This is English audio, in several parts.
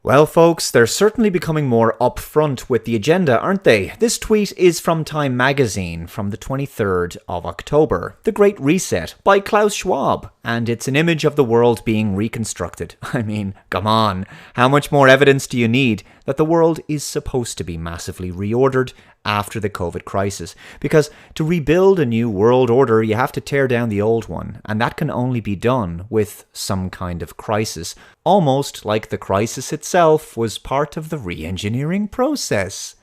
Well, folks, they're certainly becoming more upfront with the agenda, aren't they? This tweet is from Time magazine from the 23rd of October. The Great Reset by Klaus Schwab. And it's an image of the world being reconstructed. I mean, come on. How much more evidence do you need that the world is supposed to be massively reordered after the COVID crisis? Because to rebuild a new world order, you have to tear down the old one. And that can only be done with some kind of crisis. Almost like the crisis itself was part of the re-engineering process.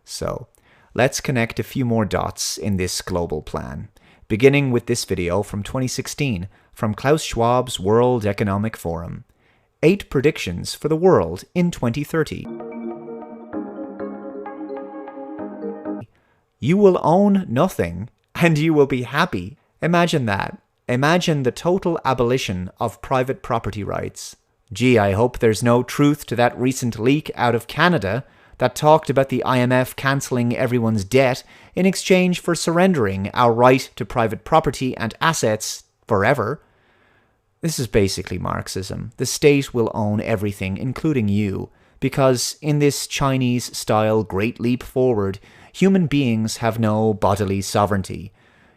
So, let's connect a few more dots in this global plan. Beginning with this video from 2016 from Klaus Schwab's World Economic Forum. 8 predictions for the world in 2030. You will own nothing, and you will be happy. Imagine that. Imagine the total abolition of private property rights. Gee, I hope there's no truth to that recent leak out of Canada that talked about the IMF cancelling everyone's debt in exchange for surrendering our right to private property and assets forever. This is basically Marxism. The state will own everything, including you, because in this Chinese-style Great Leap Forward, human beings have no bodily sovereignty.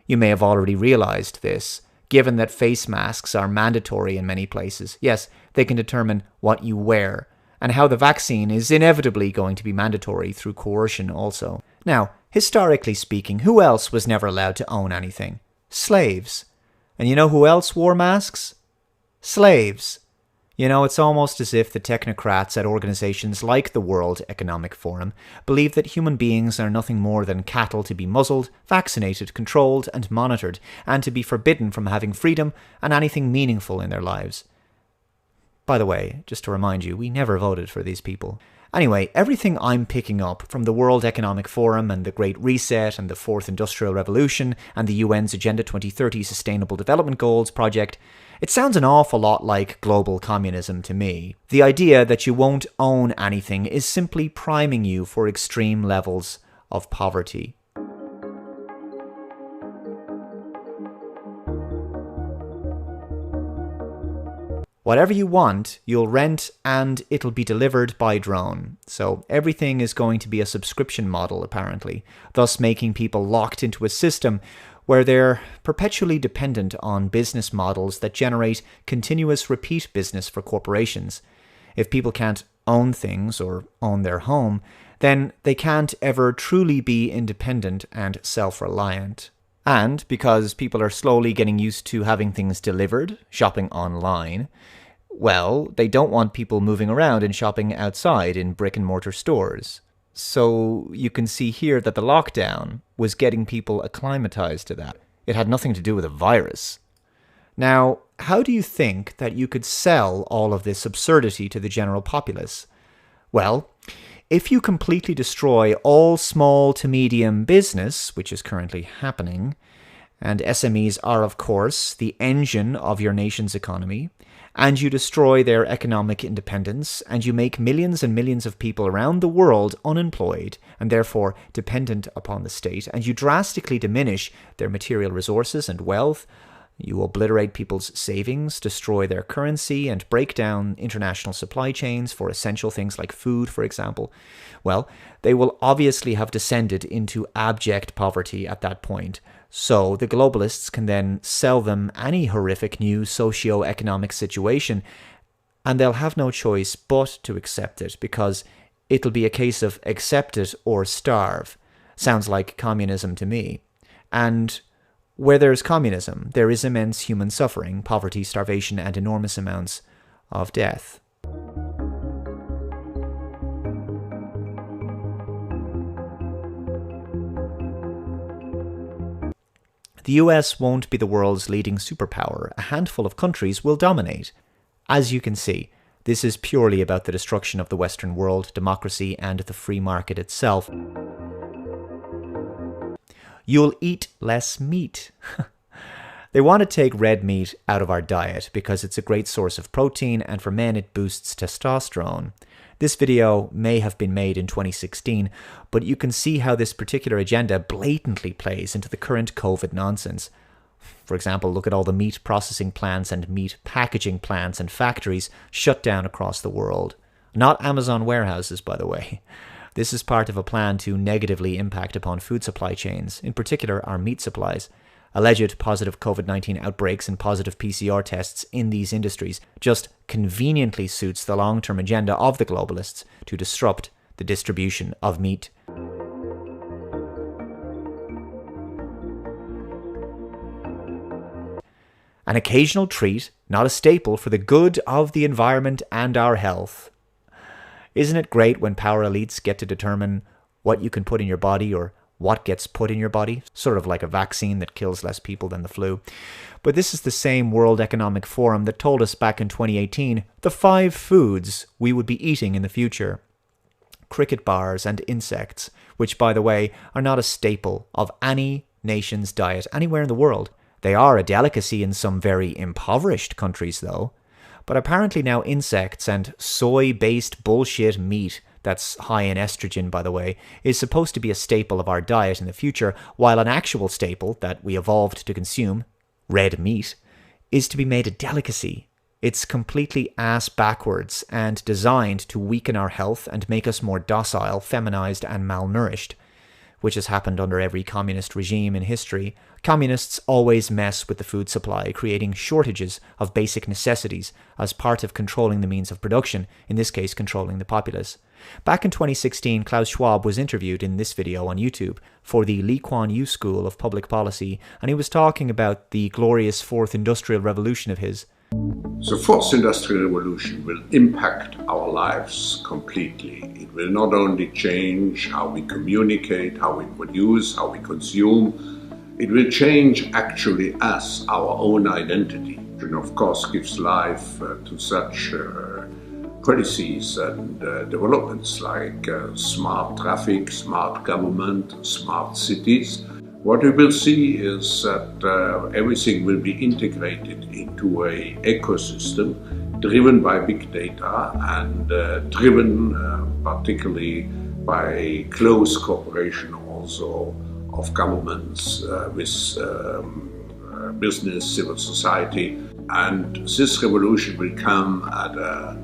You may have already realized this, given that face masks are mandatory in many places. Yes, they can determine what you wear, and how the vaccine is inevitably going to be mandatory through coercion also. Now, historically speaking, who else was never allowed to own anything? Slaves. And you know who else wore masks? Slaves. You know, it's almost as if the technocrats at organizations like the World Economic Forum believe that human beings are nothing more than cattle to be muzzled, vaccinated, controlled, and monitored, and to be forbidden from having freedom and anything meaningful in their lives. By the way, just to remind you, we never voted for these people. Anyway, everything I'm picking up from the World Economic Forum and the Great Reset and the Fourth Industrial Revolution and the UN's Agenda 2030 Sustainable Development Goals project, it sounds an awful lot like global communism to me. The idea that you won't own anything is simply priming you for extreme levels of poverty. Whatever you want, you'll rent and it'll be delivered by drone. So everything is going to be a subscription model, apparently, thus making people locked into a system where they're perpetually dependent on business models that generate continuous repeat business for corporations. If people can't own things or own their home, then they can't ever truly be independent and self-reliant. And because people are slowly getting used to having things delivered, shopping online, well, they don't want people moving around and shopping outside in brick-and-mortar stores. So you can see here that the lockdown was getting people acclimatized to that. It had nothing to do with a virus. Now, how do you think that you could sell all of this absurdity to the general populace? Well, if you completely destroy all small to medium business, which is currently happening, and SMEs are, of course, the engine of your nation's economy, and you destroy their economic independence, and you make millions and millions of people around the world unemployed, and therefore dependent upon the state, and you drastically diminish their material resources and wealth, you obliterate people's savings, destroy their currency, and break down international supply chains for essential things like food, for example, well, they will obviously have descended into abject poverty at that point. So the globalists can then sell them any horrific new socio-economic situation, and they'll have no choice but to accept it, because it'll be a case of accept it or starve. Sounds like communism to me. And where there's communism, there is immense human suffering, poverty, starvation, and enormous amounts of death. The US won't be the world's leading superpower. A handful of countries will dominate. As you can see, this is purely about the destruction of the Western world, democracy, and the free market itself. You'll eat less meat. They want to take red meat out of our diet because it's a great source of protein, and for men it boosts testosterone. This video may have been made in 2016, but you can see how this particular agenda blatantly plays into the current COVID nonsense. For example, look at all the meat processing plants and meat packaging plants and factories shut down across the world. Not Amazon warehouses, by the way. This is part of a plan to negatively impact upon food supply chains, in particular our meat supplies. Alleged positive COVID-19 outbreaks and positive PCR tests in these industries just conveniently suits the long-term agenda of the globalists to disrupt the distribution of meat. An occasional treat, not a staple for the good of the environment and our health. Isn't it great when power elites get to determine what you can put in your body or what gets put in your body? Sort of like a vaccine that kills less people than the flu. But this is the same World Economic Forum that told us back in 2018 the 5 foods we would be eating in the future. Cricket bars and insects, which, by the way, are not a staple of any nation's diet anywhere in the world. They are a delicacy in some very impoverished countries, though. But apparently now insects and soy-based bullshit meat that's high in estrogen, by the way, is supposed to be a staple of our diet in the future, while an actual staple that we evolved to consume, red meat, is to be made a delicacy. It's completely ass-backwards and designed to weaken our health and make us more docile, feminized, and malnourished, which has happened under every communist regime in history. Communists always mess with the food supply, creating shortages of basic necessities as part of controlling the means of production, in this case controlling the populace. Back in 2016, Klaus Schwab was interviewed in this video on YouTube for the Lee Kuan Yew School of Public Policy, and he was talking about the glorious Fourth Industrial Revolution of his. The Fourth Industrial Revolution will impact our lives completely. It will not only change how we communicate, how we produce, how we consume. It will change actually us, our own identity, and of course gives life to such policies and developments like smart traffic, smart government, smart cities. What we will see is that everything will be integrated into an ecosystem driven by big data and driven particularly by close cooperation also of governments with business, civil society. And this revolution will come at a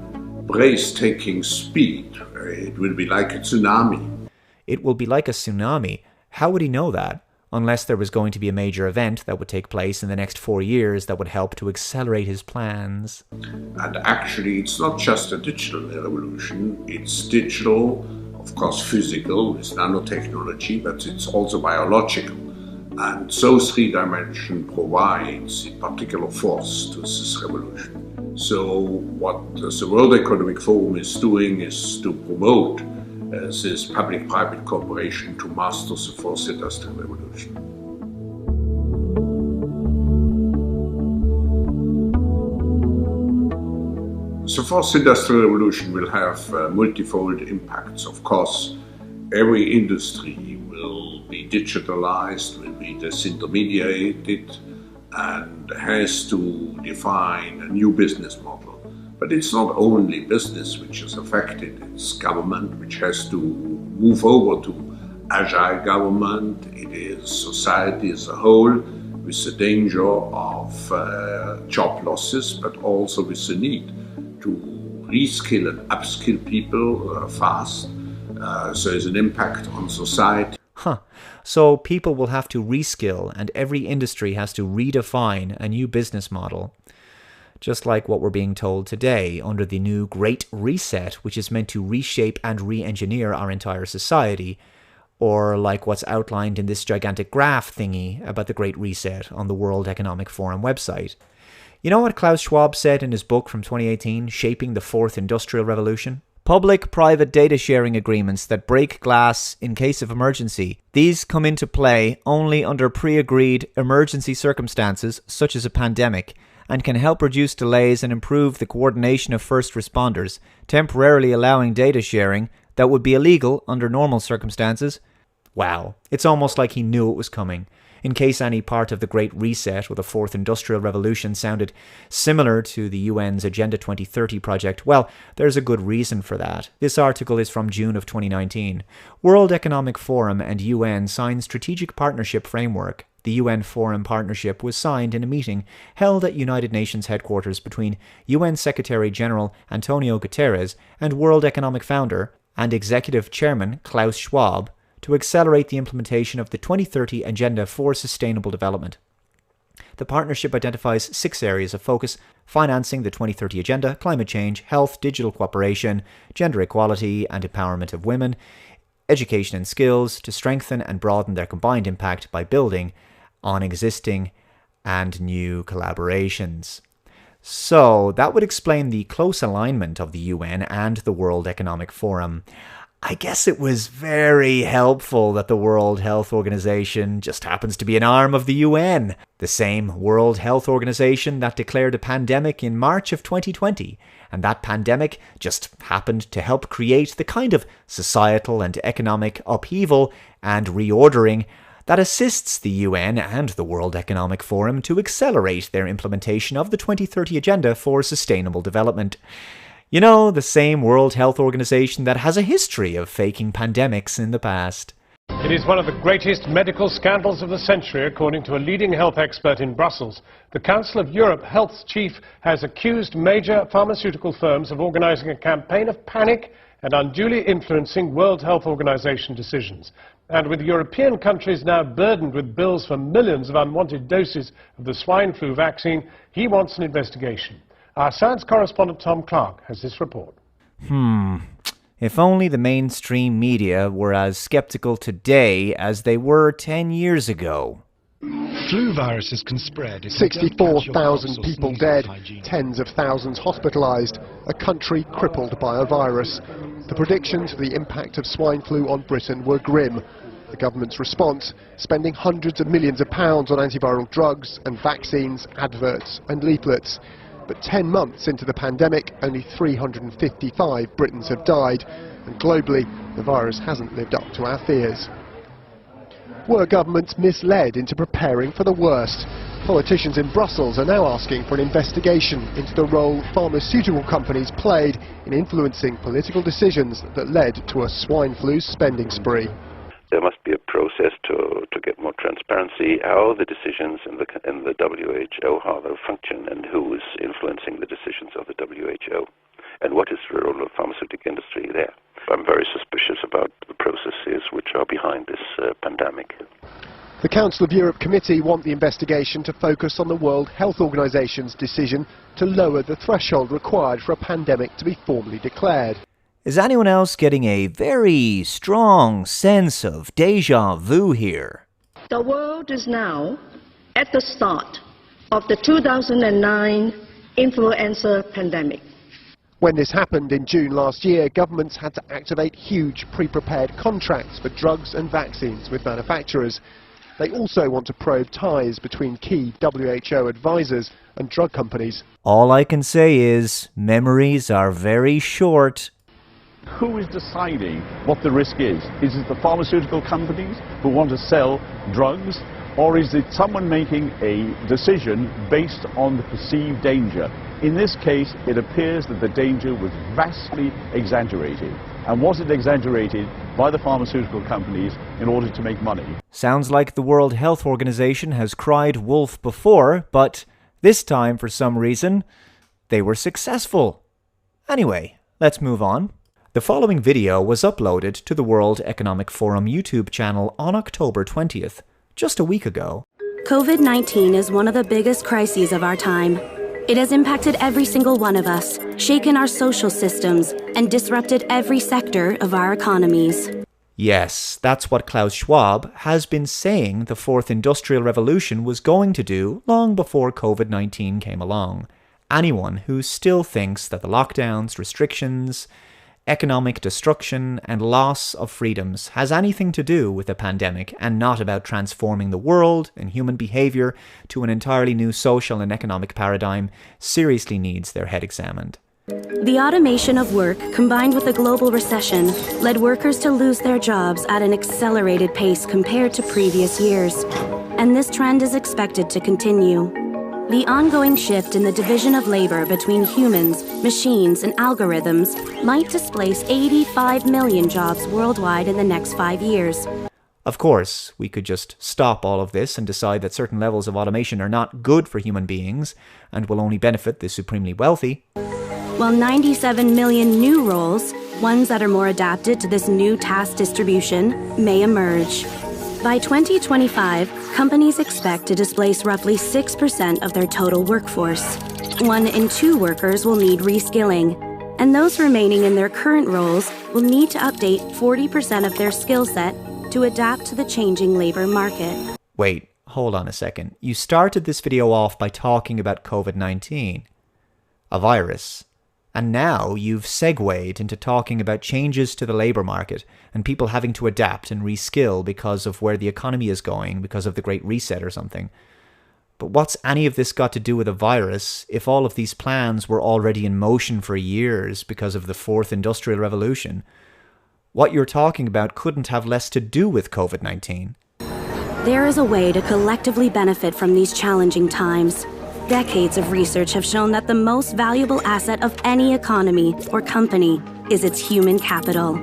breathtaking speed. It will be like a tsunami. It will be like a tsunami. How would he know that? Unless there was going to be a major event that would take place in the next 4 years that would help to accelerate his plans. And actually, it's not just a digital revolution. It's digital, of course physical, with nanotechnology, but it's also biological. And those 3 dimensions provides a particular force to this revolution. So what the World Economic Forum is doing is to promote this public-private cooperation to master the Fourth Industrial Revolution. The Fourth Industrial Revolution will have multifold impacts. Of course, every industry will be digitalized, will be disintermediated, and has to define a new business model. But it's not only business which is affected, it's government which has to move over to agile government, it is society as a whole, with the danger of job losses, but also with the need to reskill and upskill people fast. So there's an impact on society. So people will have to reskill, and every industry has to redefine a new business model. Just like what we're being told today under the new Great Reset, which is meant to reshape and re-engineer our entire society, or like what's outlined in this gigantic graph thingy about the Great Reset on the World Economic Forum website. You know what Klaus Schwab said in his book from 2018, Shaping the Fourth Industrial Revolution? Public-private data sharing agreements that break glass in case of emergency. These come into play only under pre-agreed emergency circumstances, such as a pandemic, and can help reduce delays and improve the coordination of first responders, temporarily allowing data sharing that would be illegal under normal circumstances. Wow, it's almost like he knew it was coming. In case any part of the Great Reset or the Fourth Industrial Revolution sounded similar to the UN's Agenda 2030 project, well, there's a good reason for that. This article is from June of 2019. World Economic Forum and UN sign strategic partnership framework. The UN Forum Partnership was signed in a meeting held at United Nations headquarters between UN Secretary-General Antonio Guterres and World Economic Founder and Executive Chairman Klaus Schwab to accelerate the implementation of the 2030 Agenda for Sustainable Development. The partnership identifies 6 areas of focus: financing the 2030 Agenda, climate change, health, digital cooperation, gender equality and empowerment of women, education and skills, to strengthen and broaden their combined impact by building on existing and new collaborations. So that would explain the close alignment of the UN and the World Economic Forum. I guess it was very helpful that the World Health Organization just happens to be an arm of the UN, the same World Health Organization that declared a pandemic in March of 2020, and that pandemic just happened to help create the kind of societal and economic upheaval and reordering that assists the UN and the World Economic Forum to accelerate their implementation of the 2030 Agenda for Sustainable Development. You know, the same World Health Organization that has a history of faking pandemics in the past. It is one of the greatest medical scandals of the century, according to a leading health expert in Brussels. The Council of Europe health chief has accused major pharmaceutical firms of organizing a campaign of panic and unduly influencing World Health Organization decisions. And with European countries now burdened with bills for millions of unwanted doses of the swine flu vaccine, he wants an investigation. Our science correspondent Tom Clark has this report. If only the mainstream media were as skeptical today as they were 10 years ago. Flu viruses can spread. 64,000 people dead, tens of thousands hospitalized, a country crippled by a virus. The predictions for the impact of swine flu on Britain were grim. The government's response, spending hundreds of millions of pounds on antiviral drugs and vaccines, adverts and leaflets. But 10 months into the pandemic, only 355 Britons have died, and globally, the virus hasn't lived up to our fears. Were governments misled into preparing for the worst? Politicians in Brussels are now asking for an investigation into the role pharmaceutical companies played in influencing political decisions that led to a swine flu spending spree. There must be a process to get more transparency, how the decisions in the WHO, how they function, and who is influencing the decisions of the WHO, and what is the role of the pharmaceutical industry there. I'm very suspicious about the processes which are behind this pandemic. The Council of Europe Committee want the investigation to focus on the World Health Organization's decision to lower the threshold required for a pandemic to be formally declared. Is anyone else getting a very strong sense of déjà vu here? The world is now at the start of the 2009 influenza pandemic. When this happened in June last year, governments had to activate huge pre-prepared contracts for drugs and vaccines with manufacturers. They also want to probe ties between key WHO advisors and drug companies. All I can say is, memories are very short. Who is deciding what the risk is? Is it the pharmaceutical companies who want to sell drugs, or is it someone making a decision based on the perceived danger? In this case, it appears that the danger was vastly exaggerated. And was it exaggerated by the pharmaceutical companies in order to make money? Sounds like the World Health Organization has cried wolf before, but this time, for some reason, they were successful. Anyway, let's move on. The following video was uploaded to the World Economic Forum YouTube channel on October 20th, just a week ago. COVID-19 is one of the biggest crises of our time. It has impacted every single one of us, shaken our social systems, and disrupted every sector of our economies. Yes, that's what Klaus Schwab has been saying the Fourth Industrial Revolution was going to do long before COVID-19 came along. Anyone who still thinks that the lockdowns, restrictions, economic destruction and loss of freedoms has anything to do with the pandemic and not about transforming the world and human behavior to an entirely new social and economic paradigm seriously needs their head examined. The automation of work, combined with the global recession, led workers to lose their jobs at an accelerated pace compared to previous years. And this trend is expected to continue. The ongoing shift in the division of labor between humans, machines, and algorithms might displace 85 million jobs worldwide in the next 5 years. Of course, we could just stop all of this and decide that certain levels of automation are not good for human beings and will only benefit the supremely wealthy. While 97 million new roles, ones that are more adapted to this new task distribution, may emerge. By 2025, companies expect to displace roughly 6% of their total workforce. 1 in 2 workers will need reskilling, and those remaining in their current roles will need to update 40% of their skill set to adapt to the changing labor market. Wait, hold on a second. You started this video off by talking about COVID-19, a virus. And now you've segued into talking about changes to the labor market and people having to adapt and reskill because of where the economy is going, because of the Great Reset or something. But what's any of this got to do with a virus if all of these plans were already in motion for years because of the Fourth Industrial Revolution? What you're talking about couldn't have less to do with COVID-19. There is a way to collectively benefit from these challenging times. Decades of research have shown that the most valuable asset of any economy or company is its human capital.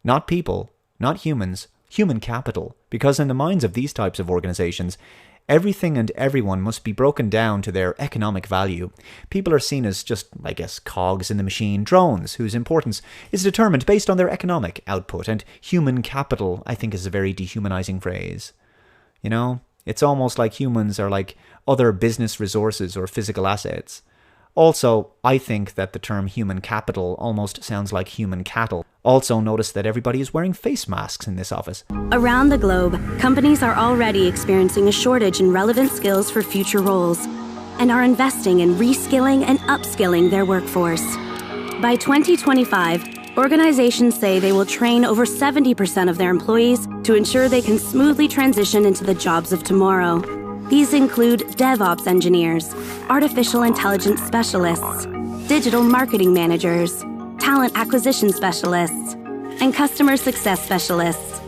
Not people, not humans, human capital. Because in the minds of these types of organizations, everything and everyone must be broken down to their economic value. People are seen as just, I guess, cogs in the machine, drones, whose importance is determined based on their economic output. And human capital, I think, is a very dehumanizing phrase. You know? It's almost like humans are like other business resources or physical assets. Also, I think that the term human capital almost sounds like human cattle. Also, notice that everybody is wearing face masks in this office. Around the globe, companies are already experiencing a shortage in relevant skills for future roles and are investing in reskilling and upskilling their workforce. By 2025, organizations say they will train over 70% of their employees to ensure they can smoothly transition into the jobs of tomorrow. These include DevOps engineers, artificial intelligence specialists, digital marketing managers, talent acquisition specialists, and customer success specialists.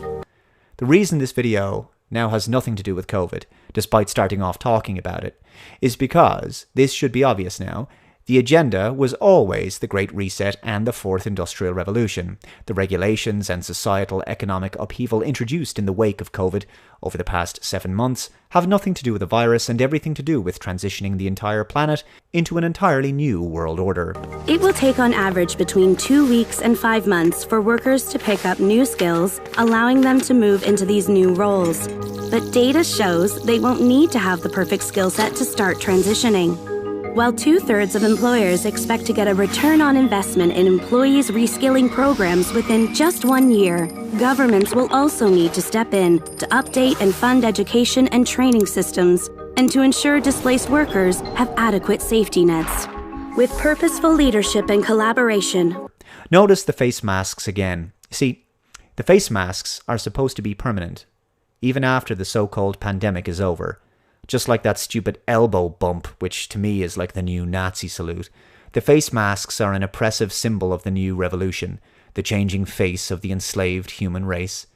The reason this video now has nothing to do with COVID, despite starting off talking about it, is because, this should be obvious now, the agenda was always the Great Reset and the Fourth Industrial Revolution. The regulations and societal economic upheaval introduced in the wake of COVID over the past 7 months have nothing to do with the virus and everything to do with transitioning the entire planet into an entirely new world order. It will take on average between 2 weeks and 5 months for workers to pick up new skills, allowing them to move into these new roles. But data shows they won't need to have the perfect skill set to start transitioning. While 2/3 of employers expect to get a return on investment in employees' reskilling programs within just 1 year, governments will also need to step in to update and fund education and training systems and to ensure displaced workers have adequate safety nets. With purposeful leadership and collaboration. Notice the face masks again. See, the face masks are supposed to be permanent, even after the so-called pandemic is over. Just like that stupid elbow bump, which to me is like the new Nazi salute. The face masks are an oppressive symbol of the new revolution, the changing face of the enslaved human race.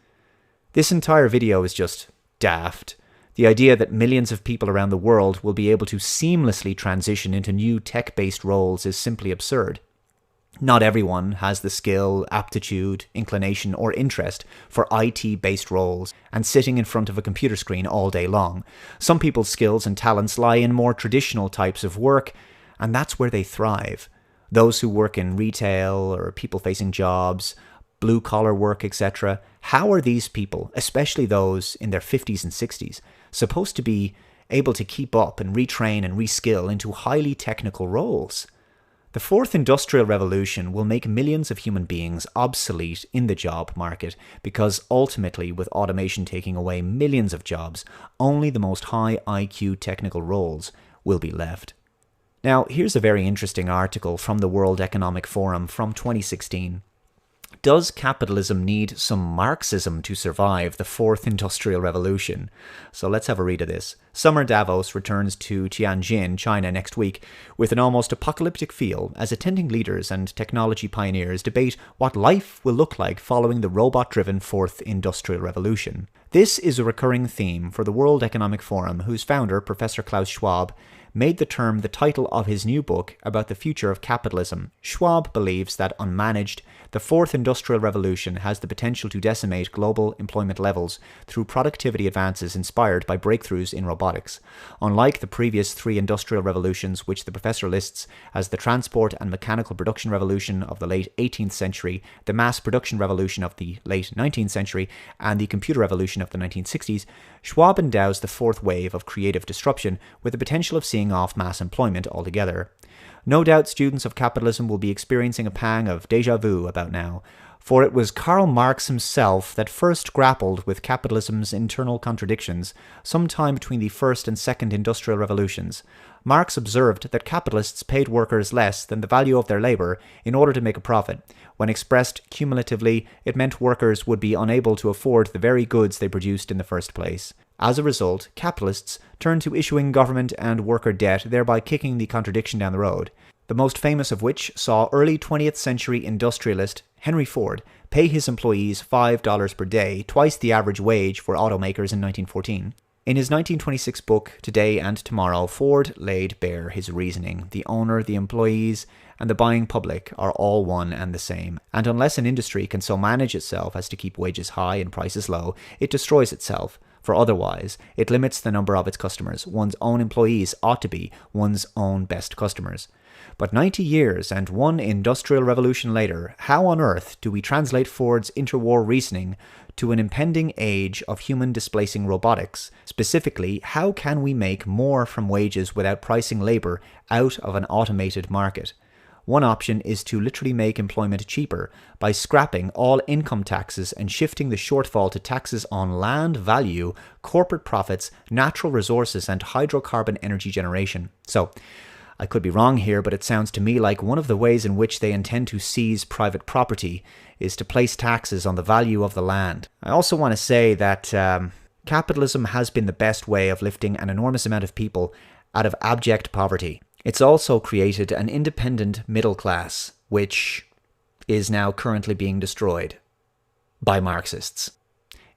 This entire video is just daft. The idea that millions of people around the world will be able to seamlessly transition into new tech-based roles is simply absurd. Not everyone has the skill, aptitude, inclination, or interest for IT-based roles and sitting in front of a computer screen all day long. Some people's skills and talents lie in more traditional types of work, and that's where they thrive. Those who work in retail or people-facing jobs, blue-collar work, etc. How are these people, especially those in their 50s and 60s, supposed to be able to keep up and retrain and reskill into highly technical roles? The Fourth Industrial Revolution will make millions of human beings obsolete in the job market because ultimately, with automation taking away millions of jobs, only the most high IQ technical roles will be left. Now, here's a very interesting article from the World Economic Forum from 2016. Does capitalism need some Marxism to survive the Fourth Industrial Revolution? So let's have a read of this. Summer Davos returns to Tianjin, China next week with an almost apocalyptic feel as attending leaders and technology pioneers debate what life will look like following the robot-driven Fourth Industrial Revolution. This is a recurring theme for the World Economic Forum, whose founder, Professor Klaus Schwab, made the term the title of his new book about the future of capitalism. Schwab believes that, unmanaged, the fourth industrial revolution has the potential to decimate global employment levels through productivity advances inspired by breakthroughs in robotics. Unlike the previous three industrial revolutions, which the professor lists as the transport and mechanical production revolution of the late 18th century, the mass production revolution of the late 19th century, and the computer revolution of the 1960s, Schwab endows the fourth wave of creative disruption with the potential of seeing off mass employment altogether. No doubt students of capitalism will be experiencing a pang of déjà vu about now, for it was Karl Marx himself that first grappled with capitalism's internal contradictions sometime between the first and second industrial revolutions. Marx observed that capitalists paid workers less than the value of their labor in order to make a profit. When expressed cumulatively, it meant workers would be unable to afford the very goods they produced in the first place. As a result, capitalists turned to issuing government and worker debt, thereby kicking the contradiction down the road. The most famous of which saw early 20th century industrialist Henry Ford pay his employees $5 per day, twice the average wage for automakers in 1914. In his 1926 book, Today and Tomorrow, Ford laid bare his reasoning. The owner, the employees, and the buying public are all one and the same, and unless an industry can so manage itself as to keep wages high and prices low, it destroys itself. For otherwise, it limits the number of its customers. One's own employees ought to be one's own best customers. But 90 years and one industrial revolution later, how on earth do we translate Ford's interwar reasoning to an impending age of human displacing robotics? Specifically, how can we make more from wages without pricing labor out of an automated market? One option is to literally make employment cheaper by scrapping all income taxes and shifting the shortfall to taxes on land value, corporate profits, natural resources, and hydrocarbon energy generation. So, I could be wrong here, but it sounds to me like one of the ways in which they intend to seize private property is to place taxes on the value of the land. I also want to say that capitalism has been the best way of lifting an enormous amount of people out of abject poverty. It's also created an independent middle class, which is now currently being destroyed by Marxists.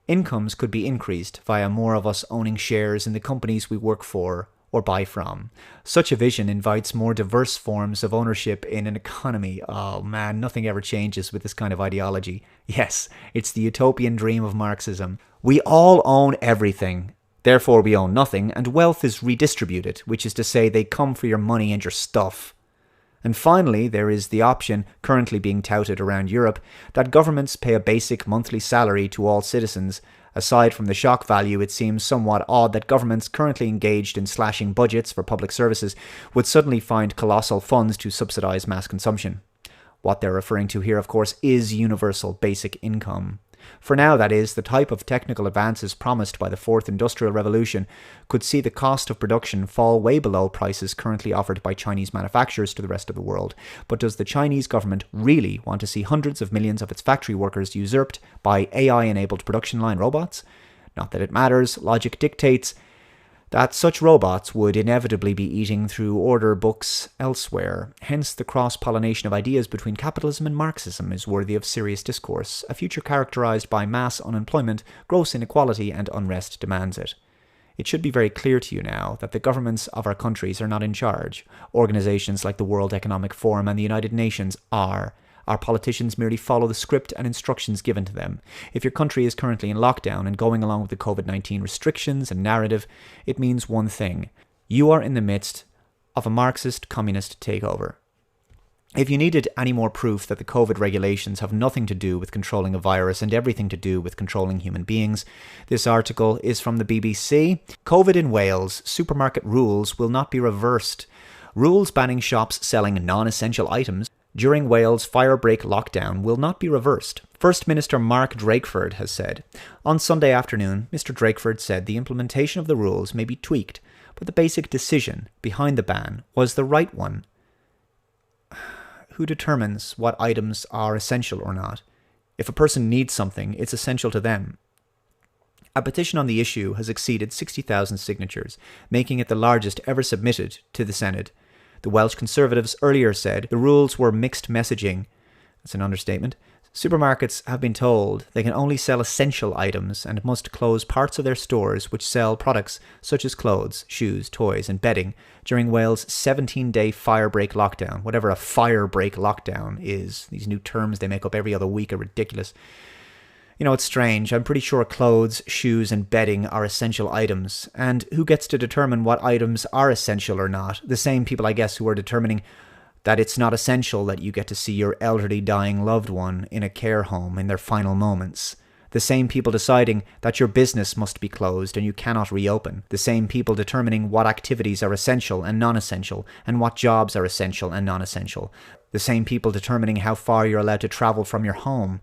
Incomes could be increased via more of us owning shares in the companies we work for or buy from. Such a vision invites more diverse forms of ownership in an economy. Oh man, nothing ever changes with this kind of ideology. Yes, it's the utopian dream of Marxism. We all own everything. Therefore, we own nothing, and wealth is redistributed, which is to say they come for your money and your stuff. And finally, there is the option, currently being touted around Europe, that governments pay a basic monthly salary to all citizens. Aside from the shock value, it seems somewhat odd that governments currently engaged in slashing budgets for public services would suddenly find colossal funds to subsidize mass consumption. What they're referring to here, of course, is universal basic income. For now, that is, the type of technical advances promised by the Fourth Industrial Revolution could see the cost of production fall way below prices currently offered by Chinese manufacturers to the rest of the world. But does the Chinese government really want to see hundreds of millions of its factory workers usurped by AI-enabled production line robots? Not that it matters. Logic dictates that such robots would inevitably be eating through order books elsewhere. Hence, the cross-pollination of ideas between capitalism and Marxism is worthy of serious discourse. A future characterized by mass unemployment, gross inequality, and unrest demands it. It should be very clear to you now that the governments of our countries are not in charge. Organizations like the World Economic Forum and the United Nations are. Our politicians merely follow the script and instructions given to them. If your country is currently in lockdown and going along with the COVID-19 restrictions and narrative, it means one thing. You are in the midst of a Marxist communist takeover. If you needed any more proof that the COVID regulations have nothing to do with controlling a virus and everything to do with controlling human beings, this article is from the BBC. COVID in Wales. Supermarket rules will not be reversed. Rules banning shops selling non-essential items during Wales' firebreak lockdown will not be reversed. First Minister Mark Drakeford has said. On Sunday afternoon, Mr. Drakeford said the implementation of the rules may be tweaked, but the basic decision behind the ban was the right one. Who determines what items are essential or not? If a person needs something, it's essential to them. A petition on the issue has exceeded 60,000 signatures, making it the largest ever submitted to the Senate. The Welsh Conservatives earlier said the rules were mixed messaging, that's an understatement, Supermarkets have been told they can only sell essential items and must close parts of their stores which sell products such as clothes, shoes, toys and bedding during Wales' 17-day firebreak lockdown. Whatever a firebreak lockdown is. These new terms they make up every other week are ridiculous. You know, it's strange. I'm pretty sure clothes, shoes and bedding are essential items. And who gets to determine what items are essential or not? The same people, I guess, who are determining that it's not essential that you get to see your elderly dying loved one in a care home in their final moments. The same people deciding that your business must be closed and you cannot reopen. The same people determining what activities are essential and non-essential and what jobs are essential and non-essential. The same people determining how far you're allowed to travel from your home.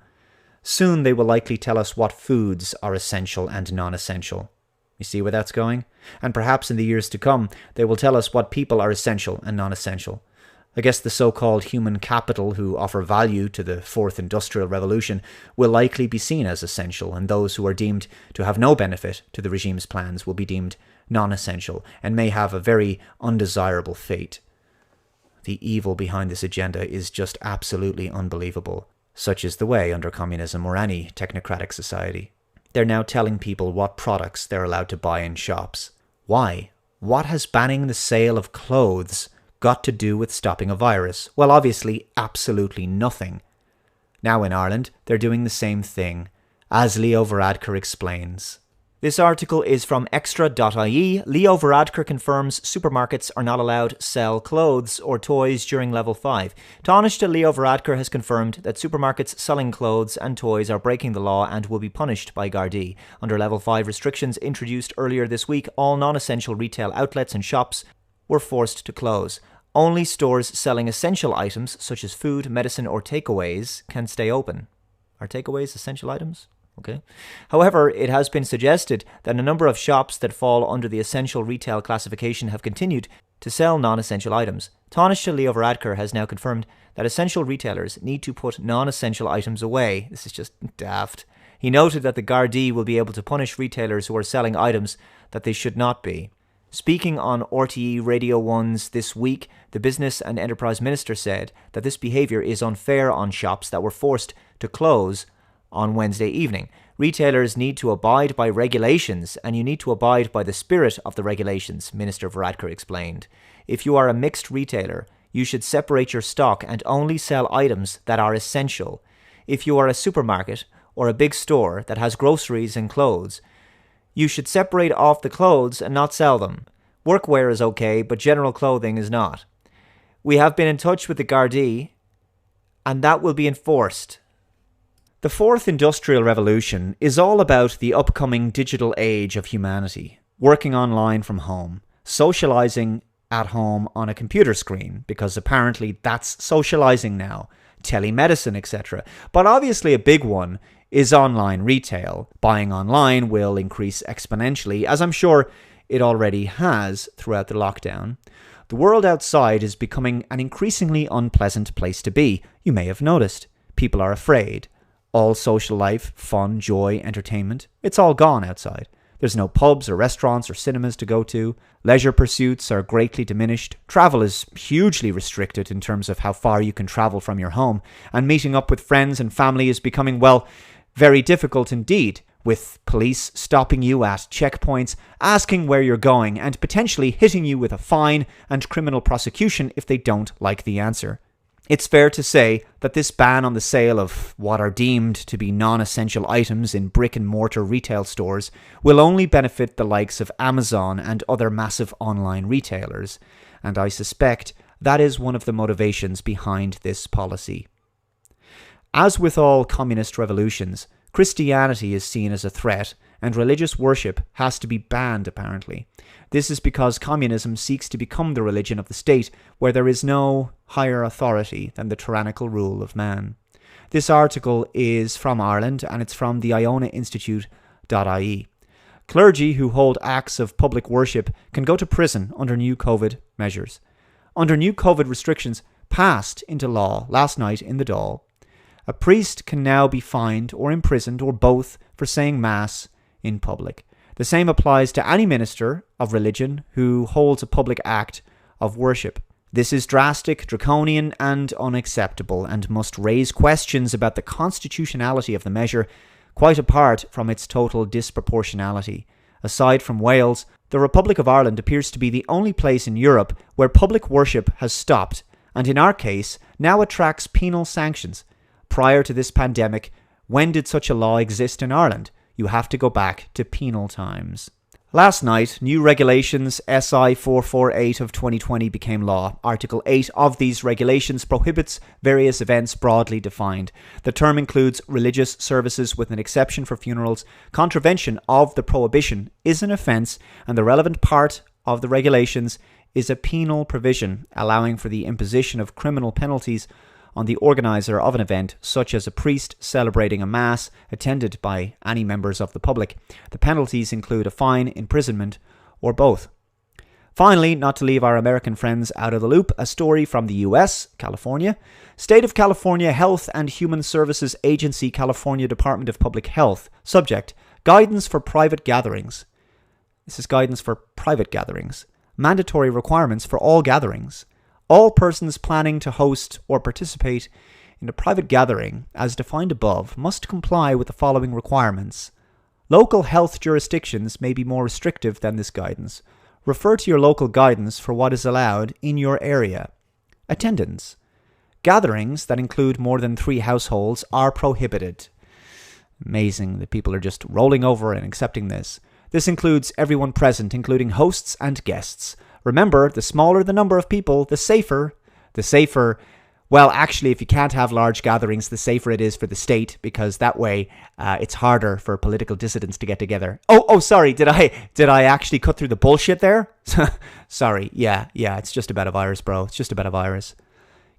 Soon they will likely tell us what foods are essential and non-essential. You see where that's going? And perhaps in the years to come, they will tell us what people are essential and non-essential. I guess the so-called human capital who offer value to the Fourth Industrial Revolution will likely be seen as essential, and those who are deemed to have no benefit to the regime's plans will be deemed non-essential and may have a very undesirable fate. The evil behind this agenda is just absolutely unbelievable. Such is the way under communism or any technocratic society. They're now telling people what products they're allowed to buy in shops. Why? What has banning the sale of clothes got to do with stopping a virus? Well, obviously, absolutely nothing. Now in Ireland, they're doing the same thing, as Leo Varadkar explains. This article is from extra.ie. Leo Varadkar confirms supermarkets are not allowed to sell clothes or toys during level 5. Taoiseach Leo Varadkar has confirmed that supermarkets selling clothes and toys are breaking the law and will be punished by Gardaí. Under level 5 restrictions introduced earlier this week, all non-essential retail outlets and shops were forced to close. Only stores selling essential items such as food, medicine or takeaways can stay open. Are takeaways essential items? Okay. However, it has been suggested that a number of shops that fall under the essential retail classification have continued to sell non-essential items. Taoiseach Leo Varadkar has now confirmed that essential retailers need to put non-essential items away. This is just daft. He noted that the Gardaí will be able to punish retailers who are selling items that they should not be. Speaking on RTE Radio 1's This Week, the Business and Enterprise Minister said that this behaviour is unfair on shops that were forced to close on Wednesday evening. Retailers need to abide by regulations, and you need to abide by the spirit of the regulations, Minister Varadkar explained. If you are a mixed retailer, you should separate your stock and only sell items that are essential. If you are a supermarket or a big store that has groceries and clothes, you should separate off the clothes and not sell them. Workwear is okay, but general clothing is not. We have been in touch with the Gardaí, and that will be enforced. The Fourth Industrial Revolution is all about the upcoming digital age of humanity, working online from home, socializing at home on a computer screen, because apparently that's socializing now, telemedicine, etc. But obviously a big one is online retail. Buying online will increase exponentially, as I'm sure it already has throughout the lockdown. The world outside is becoming an increasingly unpleasant place to be. You may have noticed. People are afraid. All social life, fun, joy, entertainment, it's all gone outside. There's no pubs or restaurants or cinemas to go to. Leisure pursuits are greatly diminished. Travel is hugely restricted in terms of how far you can travel from your home. And meeting up with friends and family is becoming, well, very difficult indeed, with police stopping you at checkpoints, asking where you're going, and potentially hitting you with a fine and criminal prosecution if they don't like the answer. It's fair to say that this ban on the sale of what are deemed to be non-essential items in brick-and-mortar retail stores will only benefit the likes of Amazon and other massive online retailers, and I suspect that is one of the motivations behind this policy. As with all communist revolutions, Christianity is seen as a threat, and religious worship has to be banned, apparently. This is because communism seeks to become the religion of the state, where there is no higher authority than the tyrannical rule of man. This article is from Ireland, and it's from the IonaInstitute.ie. Clergy who hold acts of public worship can go to prison under new COVID measures. Under new COVID restrictions passed into law last night in the Dáil, a priest can now be fined or imprisoned or both for saying Mass in public. The same applies to any minister of religion who holds a public act of worship. This is drastic, draconian, and unacceptable, and must raise questions about the constitutionality of the measure, quite apart from its total disproportionality. Aside from Wales, the Republic of Ireland appears to be the only place in Europe where public worship has stopped, and in our case, now attracts penal sanctions. Prior to this pandemic, when did such a law exist in Ireland? You have to go back to penal times. Last night, new regulations SI 448 of 2020 became law. Article 8 of these regulations prohibits various events broadly defined. The term includes religious services with an exception for funerals. Contravention of the prohibition is an offence, and the relevant part of the regulations is a penal provision allowing for the imposition of criminal penalties on the organizer of an event, such as a priest celebrating a mass attended by any members of the public. The penalties include a fine, imprisonment, or both. Finally, not to leave our American friends out of the loop, a story from the US, California. State of California Health and Human Services Agency, California Department of Public Health. Subject: guidance for private gatherings. This is guidance for private gatherings. Mandatory requirements for all gatherings. All persons planning to host or participate in a private gathering, as defined above, must comply with the following requirements. Local health jurisdictions may be more restrictive than this guidance. Refer to your local guidance for what is allowed in your area. Attendance. Gatherings that include more than 3 households are prohibited. Amazing that people are just rolling over and accepting this. This includes everyone present, including hosts and guests. Remember, the smaller the number of people, the safer. Well, actually, if you can't have large gatherings, the safer it is for the state, because that way it's harder for political dissidents to get together. Oh, sorry, did I actually cut through the bullshit there? Sorry, yeah, it's just about a virus, bro. It's just about a virus.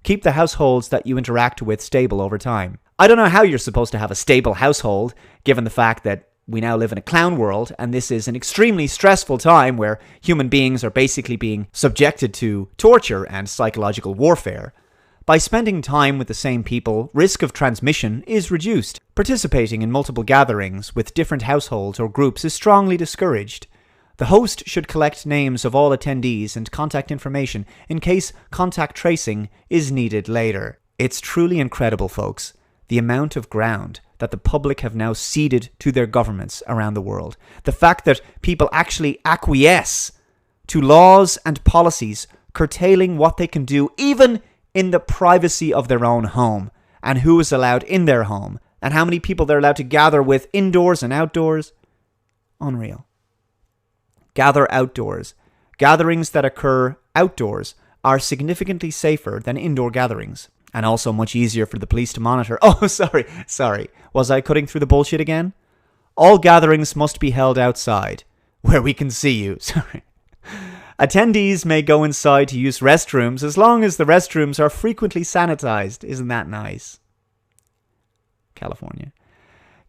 Keep the households that you interact with stable over time. I don't know how you're supposed to have a stable household, given the fact that we now live in a clown world, and this is an extremely stressful time where human beings are basically being subjected to torture and psychological warfare. By spending time with the same people, risk of transmission is reduced. Participating in multiple gatherings with different households or groups is strongly discouraged. The host should collect names of all attendees and contact information in case contact tracing is needed later. It's truly incredible, folks, the amount of ground that the public have now ceded to their governments around the world. The fact that people actually acquiesce to laws and policies curtailing what they can do, even in the privacy of their own home, and who is allowed in their home, and how many people they're allowed to gather with indoors and outdoors. Unreal. Gather outdoors. Gatherings that occur outdoors are significantly safer than indoor gatherings, and also much easier for the police to monitor. Oh, sorry. Was I cutting through the bullshit again? All gatherings must be held outside, where we can see you. Sorry. Attendees may go inside to use restrooms as long as the restrooms are frequently sanitized. Isn't that nice? California.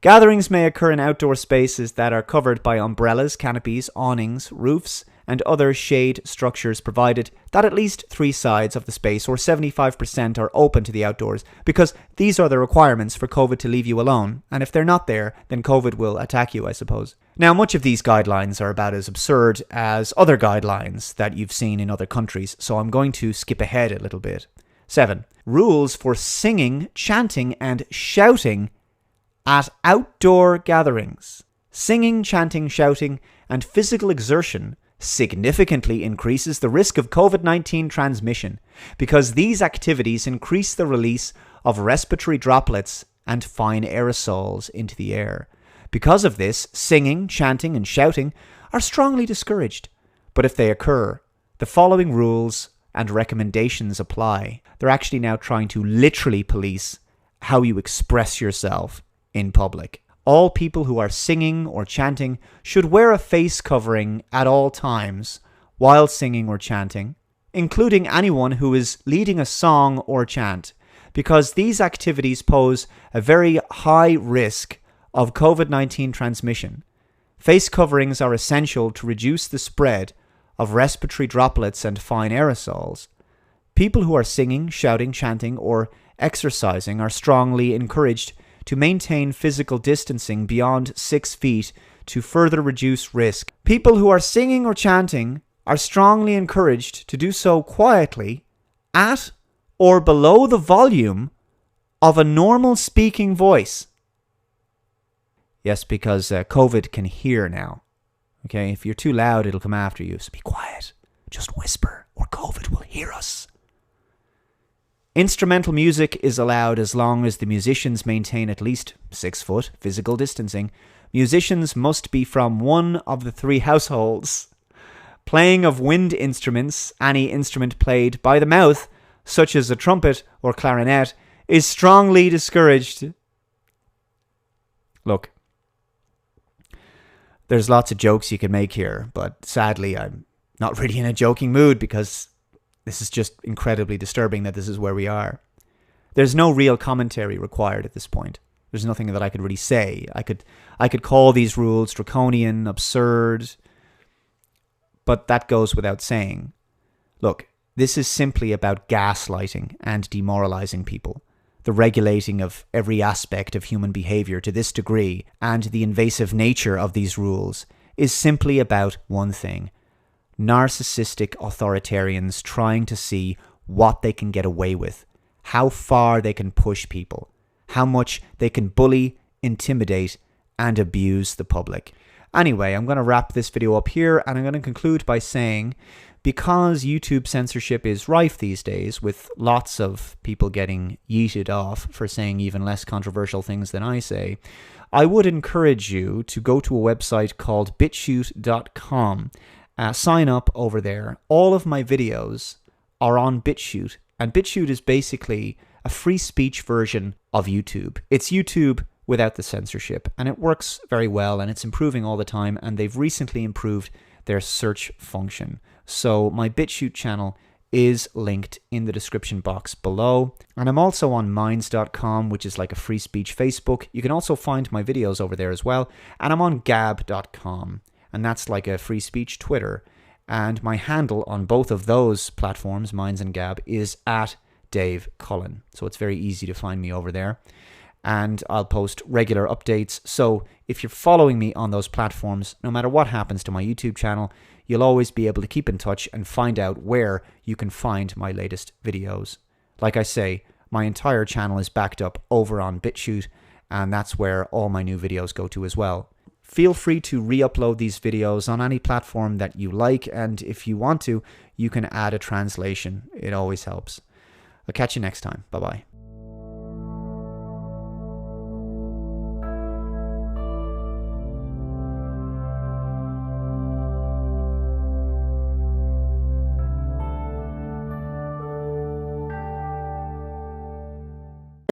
Gatherings may occur in outdoor spaces that are covered by umbrellas, canopies, awnings, roofs, and other shade structures, provided that at least 3 sides of the space, or 75%, are open to the outdoors, because these are the requirements for COVID to leave you alone, and if they're not there, then COVID will attack you, I suppose. Now, much of these guidelines are about as absurd as other guidelines that you've seen in other countries, so I'm going to skip ahead a little bit. 7. Rules for singing, chanting, and shouting at outdoor gatherings. Singing, chanting, shouting, and physical exertion significantly increases the risk of COVID-19 transmission, because these activities increase the release of respiratory droplets and fine aerosols into the air. Because of this, singing, chanting, and shouting are strongly discouraged. But if they occur, the following rules and recommendations apply. They're actually now trying to literally police how you express yourself in public. All people who are singing or chanting should wear a face covering at all times while singing or chanting, including anyone who is leading a song or chant, because these activities pose a very high risk of COVID-19 transmission. Face coverings are essential to reduce the spread of respiratory droplets and fine aerosols. People who are singing, shouting, chanting, or exercising are strongly encouraged to maintain physical distancing beyond 6 feet to further reduce risk. People who are singing or chanting are strongly encouraged to do so quietly at or below the volume of a normal speaking voice. Yes, because COVID can hear now. Okay, if you're too loud, it'll come after you. So be quiet. Just whisper, or COVID will hear us. Instrumental music is allowed as long as the musicians maintain at least 6 foot physical distancing. Musicians must be from one of the 3 households. Playing of wind instruments, any instrument played by the mouth, such as a trumpet or clarinet, is strongly discouraged. Look, there's lots of jokes you can make here, but sadly I'm not really in a joking mood because this is just incredibly disturbing that this is where we are. There's no real commentary required at this point. There's nothing that I could really say. I could call these rules draconian, absurd, but that goes without saying. Look, this is simply about gaslighting and demoralizing people. The regulating of every aspect of human behavior to this degree and the invasive nature of these rules is simply about one thing: narcissistic authoritarians trying to see what they can get away with, how far they can push people, how much they can bully, intimidate, and abuse the public. Anyway, I'm going to wrap this video up here, and I'm going to conclude by saying, because YouTube censorship is rife these days, with lots of people getting yeeted off for saying even less controversial things than I say, I would encourage you to go to a website called BitChute.com. Sign up over there. All of my videos are on BitChute, and BitChute is basically a free speech version of YouTube. It's YouTube without the censorship, and it works very well, and it's improving all the time, and they've recently improved their search function. So my BitChute channel is linked in the description box below, and I'm also on minds.com, which is like a free speech Facebook. You can also find my videos over there as well, and I'm on gab.com, and that's like a free speech Twitter, and my handle on both of those platforms, Minds and Gab, is @DaveCullen. So it's very easy to find me over there, and I'll post regular updates. So if you're following me on those platforms, no matter what happens to my YouTube channel, you'll always be able to keep in touch and find out where you can find my latest videos. Like I say, my entire channel is backed up over on BitChute, and that's where all my new videos go to as well. Feel free to re-upload these videos on any platform that you like, and if you want to, you can add a translation. It always helps. I'll catch you next time. Bye-bye.